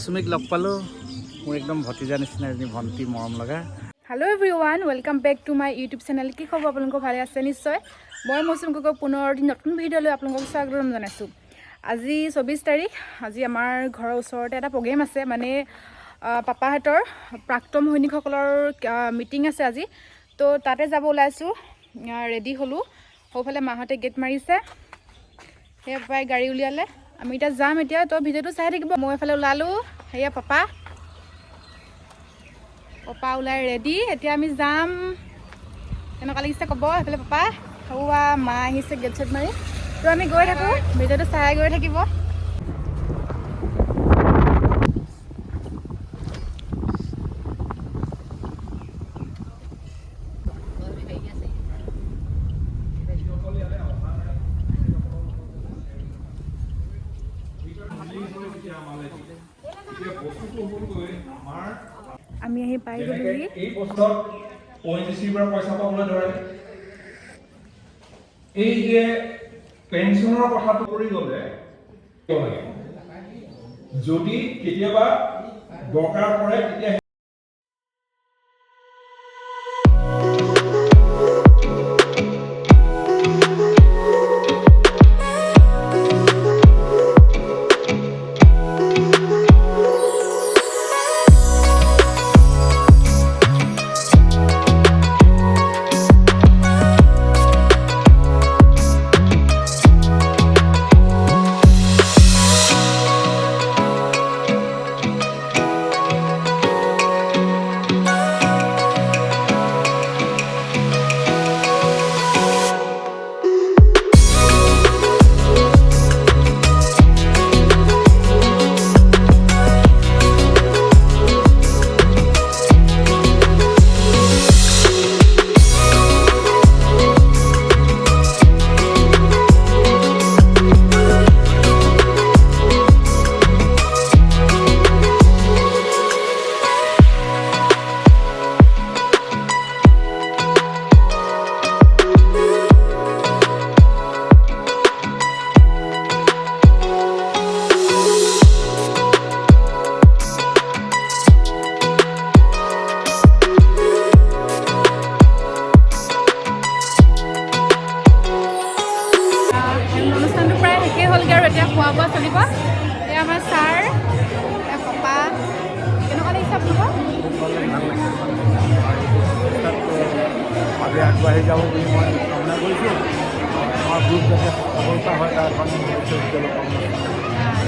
মৌচুমীক লগ পালোঁ মোৰ একদম ভতিজা নিচিনা এজনী ভণ্টি মৰম লগা। Hello' everyone, welcome back to my YouTube channel. কি খবৰ আপোনালোকৰ? ভালে আছে নিশ্চয়। মই মৌচুমী গগৈ পুনৰ নতুন ভিডিঅ' লৈ আপোনালোকক স্বাগতম জনাইছোঁ। আজি 24 তাৰিখ। আজি আমাৰ ঘৰৰ ওচৰতে এটা প্ৰগ্ৰেম আছে, মানে পাপাহঁতৰ প্ৰাক্তন সৈনিকসকলৰ মিটিং আছে আজি। তো তাতে যাব ওলাইছোঁ, ৰেডি হ'লোঁ। সৌফালে মাহঁতে গেট মাৰিছে, সেই পাপাই গাড়ী উলিয়ালে। আমি এতিয়া যাম। এতিয়া তো ভিডিঅ'টো চাই থাকিব। মই এইফালে ওলালোঁ, সেয়া পাপা ওলাই ৰেডি। এতিয়া আমি যাম। কেনেকুৱা লাগিছে ক'ব। সেইফালে পাপা সৌৱা মা আহিছে গেট চেট মাৰি। তো আমি গৈ থাকোঁ, ভিডিঅ'টো চাই গৈ থাকিব। আমি আহি পাই গ'লোহি। এই বছৰত ONGCৰ পৰা পইচা পাবলৈ ধৰে। এই যে পেঞ্চনৰ কথাটো কৰি গ'লে যদি কেতিয়াবা দৰকাৰ পৰে তেতিয়া খোৱা-বোৱা চলিব। এই আমাৰ ছাৰ, পাপা। কেনেকুৱা লাগিছে আপোনালোকৰ? আগবাঢ়ি যাব বুলি মই কামনা কৰিছোঁ। আমাৰ গ্ৰুপ যাতে সফলতা হয় তাৰ কাৰণে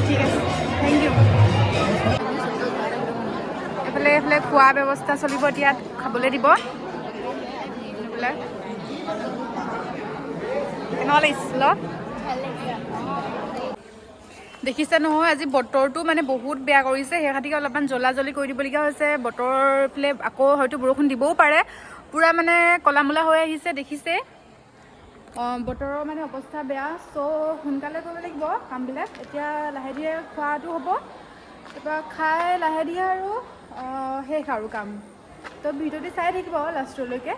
ঠিক আছে, থেংক ইউ। এইফালে খোৱা ব্যৱস্থা চলিব, এতিয়া খাবলৈ দিব। কেনেকুৱা লাগিছিল? দেখিছে নহয়, আজি বতৰটো মানে বহুত বেয়া কৰিছে। সেই খাতিকে অলপমান জ্বলা জ্বলি কৰি দিবলগীয়া হৈছে। বতৰ ফালে আকৌ হয়তো বৰষুণ দিবও পাৰে। পূৰা মানে ক'লা মলা হৈ আহিছে, দেখিছে। বতৰৰ মানে অৱস্থা বেয়া। চ' সোনকালে কৰিব লাগিব কামবিলাক। এতিয়া লাহে ধীৰে খোৱাটো হ'ব। তাৰপৰা খাই লাহে ধীৰে আৰু শেষ আৰু কাম। তো ভিডিঅ'টো চাই থাকিব লাষ্টলৈকে।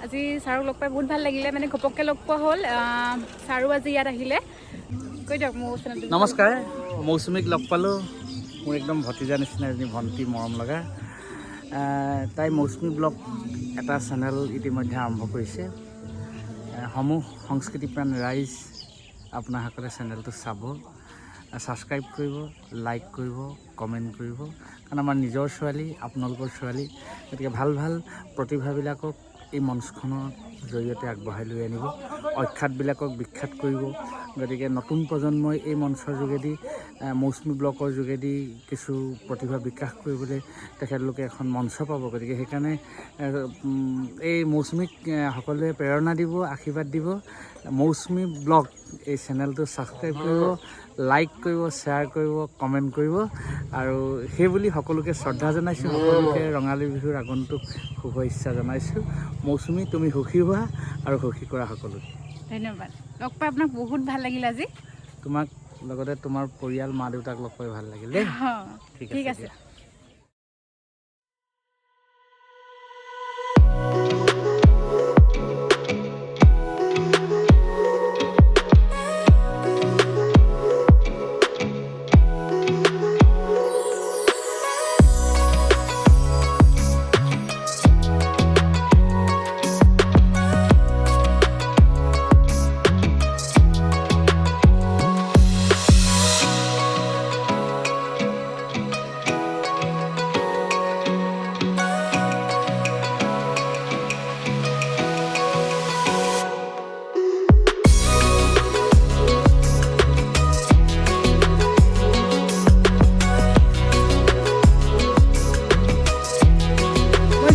আজি ছাৰক লগ পাই বহুত ভাল লাগিলে। মানে ঘপককৈ লগ পোৱা হ'ল। ছাৰো আজি ইয়াত আহিলে। কৈ দিয়ক মোৰ চেনেলটো। নমস্কাৰ, মৌচুমীক লগ পালোঁ মোৰ একদম ভতিজা নিচিনা এজনী ভণ্টি মৰম লগা। তাই মৌচুমী ব্লগ এটা চেনেল ইতিমধ্যে আৰম্ভ কৰিছে। সমূহ সংস্কৃতিপ্ৰাণ ৰাইজ আপোনাসকলে চেনেলটো চাব, ছাবস্ক্ৰাইব কৰিব, লাইক কৰিব, কমেণ্ট কৰিব, কাৰণ আমাৰ নিজৰ ছোৱালী, আপোনালোকৰ ছোৱালী, গতিকে ভাল ভাল প্ৰতিভাবিলাকক এই মঞ্চখনৰ জৰিয়তে আগবঢ়াই লৈ আনিব, অখ্যাতবিলাকক বিখ্যাত কৰিব। গতিকে নতুন প্ৰজন্মই এই মঞ্চৰ যোগেদি মৌচুমী ব্লগৰ যোগেদি কিছু প্ৰতিভা বিকাশ কৰিবলৈ তেখেতলোকে এখন মঞ্চ পাব। গতিকে সেইকাৰণে এই মৌচুমীক সকলোৱে প্ৰেৰণা দিব, আশীৰ্বাদ দিব। মৌচুমী ব্লগ এই চেনেলটো ছাবস্ক্ৰাইব কৰিব, লাইক কৰিব, শ্বেয়াৰ কৰিব, কমেণ্ট কৰিব, আৰু সেইবুলি সকলোকে শ্ৰদ্ধা জনাইছোঁ। সকলোকে ৰঙালী বিহুৰ আগন্তুক শুভেচ্ছা জনাইছোঁ। মৌচুমী, তুমি সুখী হোৱা আৰু সুখী কৰা সকলোকে। ধন্যবাদ। লগ পাই আপোনাক বহুত ভাল লাগিল আজি। তোমাক লগতে তোমাৰ পৰিয়াল, মা দেউতাক লগ পাই ভাল লাগিল দেই। ঠিক আছে।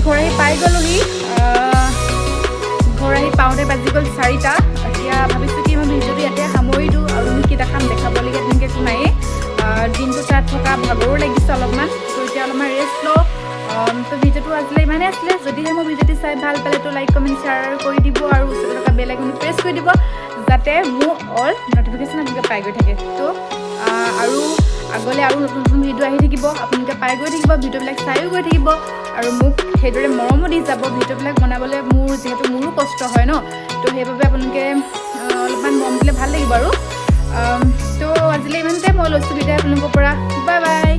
ঘৰ আহি পাই গ'লোহি। ঘৰ আহি পাওঁতে বাজি গ'ল 4টা। এতিয়া ভাবিছোঁ কি মই ভিডিঅ'টো ইয়াতে সামৰি দিওঁ, আৰু কি দেখাম, দেখাবলগীয়া তেনেকৈ একো নায়েই। দিনটো তাত থকা ভাগৰো লাগিছে অলপমান, তো এতিয়া অলপমান ৰেষ্ট লওঁ। তো ভিডিঅ'টো আজিলৈ ইমানেই আছিলে। যদিহে মোৰ ভিডিঅ'টো চাই ভাল পালে তো লাইক, কমেণ্ট, শ্বেয়াৰ কৰি দিব, আৰু ওচৰতে থকা বেল আইকনটো প্ৰেছ কৰি দিব, যাতে মোৰ অল নটিফিকেশ্যন আপোনালোকে পাই গৈ থাকে। তো আৰু আগলৈ আৰু নতুন নতুন ভিডিঅ' আহি থাকিব, আপোনালোকে পাই গৈ থাকিব, ভিডিঅ'বিলাক চায়ো গৈ থাকিব, আৰু মোক সেইদৰে মৰমো দি যাব। ভিডিঅ'বিলাক বনাবলৈ যিহেতু মোৰো কষ্ট হয় ন, তো সেইবাবে আপোনালোকে অলপমান মৰম দিলে ভাল লাগিব। আৰু তো আজিলৈ ইমানতে মই লৈছোঁ বিদায় আপোনালোকৰ পৰা। Bye bye.